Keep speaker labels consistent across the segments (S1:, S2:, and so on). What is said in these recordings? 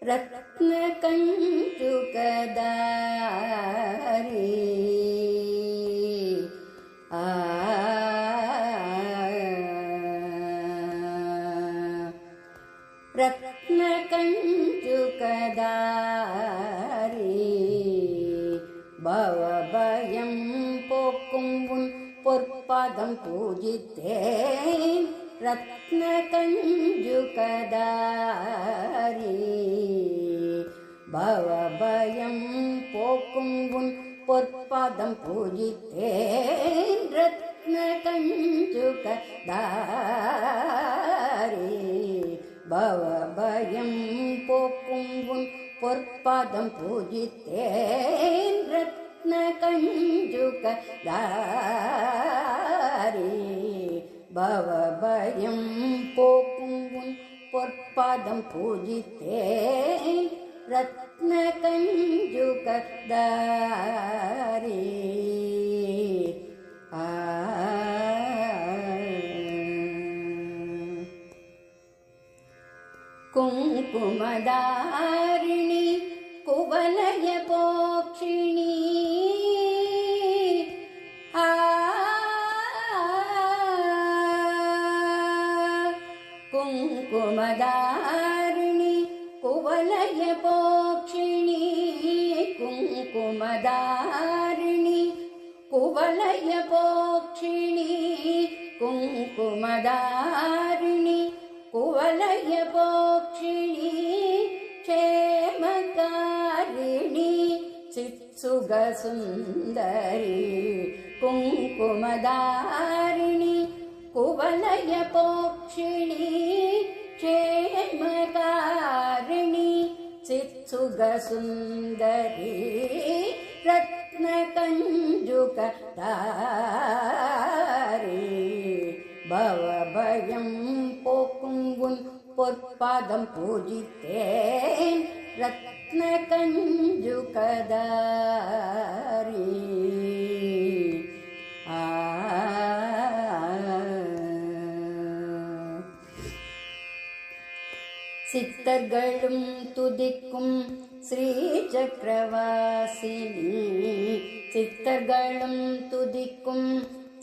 S1: ರತ್ನ ಕಂಚುಕದಾರಿ ரத்ன கஞ்சுகதாரி பவபயம் போக்கும் உன் பொற்பாதம் பூஜித்தேன். ரத்ன கஞ்சுகதாரி பவபயம் போக்கும் உன் பொற்பாதம் பூஜித்தேன். ரத்ன கஞ்சுகதாரி பவபயம் போக்கும் உன் பொற்பாதம் பூஜித்தேன். ரத்ன கஞ்சுகதாரி பவபயம் போக்கும் உன் பொற்பாதம் பூஜித்தேன். ரத்ன கஞ்சுகதாரி ಕುಂಕುಮದಾರಿಣಿ ಕುವಲಯ ಪೋಕ್ಷಿಣಿ ಕುಂಕುಮದಾರಿಣಿ ಕುವಲಯ ಪೋಕ್ಷಿಣಿ ಕುಂಕುಮದಾರಿಣಿ ಕುವಲಯ ಪೋಕ್ಷಿಣಿ ಕುಂಕುಮದಾರಿಣಿ ಕುವಲಯ ಪೋಕ್ಷಿಣಿ ಕ್ಷೇಮಕಾರಿಣಿ ಚಿತ್ಸುಗ ಸುಂದರಿ ಕುಂಕುಮದಾರಿಣಿ ಕುವಲಯ ಪೋಕ್ಷಿಣಿ ಕ್ಷೇಮಕಾರಿಣಿ ಚಿತ್ಸುಗ ಸುಂದರಿ ರತ್ನ ಕಂಜುಕದಾರಿ பவபயம் போக்கும் உன் பொற்பாதம் பூஜித்தேன். ரத்ன கஞ்சுகதாரி சித்தர்களும் துதிக்கும் ஸ்ரீ சக்கரவாசினி சித்தர்களும் துதிக்கும்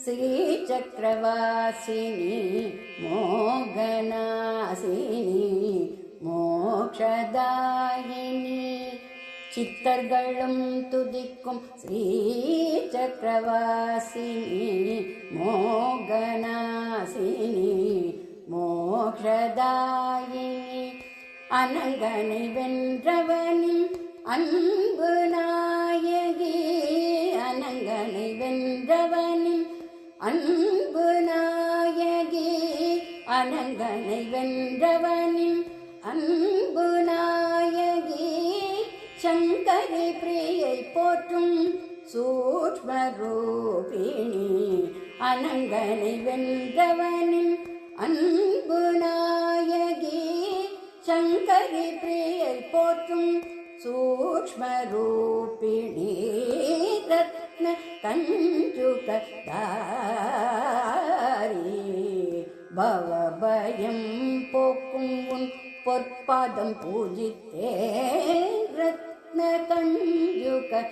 S1: ஸ்ரீ சக்கரவாசினி மோகநாசினி மோக்ஷதாயினி சித்தர்களும் துதிக்கும் ஸ்ரீ சக்கரவாசினி மோகநாசினி மோக்ஷதாயினி அனங்கனை வென்றவனின் அன்பு நாயகி அனங்கனை வென்றவனின் அன்பு நாயகி அனங்கனை வென்றவனின் அன்பு நாயகி சங்கரி பிரியை போற்றும் சூக்ஷ்ம ரூபிணி அனங்கனை வென்றவனின் அன்பு நாயகி சங்கரி பிரியை போற்றும் சூக்ஷ்ம ரூபிணி ரத்ன கஞ்சுகதாரி பவபயம் போக்கும் உன் பொற்பாதம் பூஜித்தேன். ரத்ன கஞ்சுகதாரி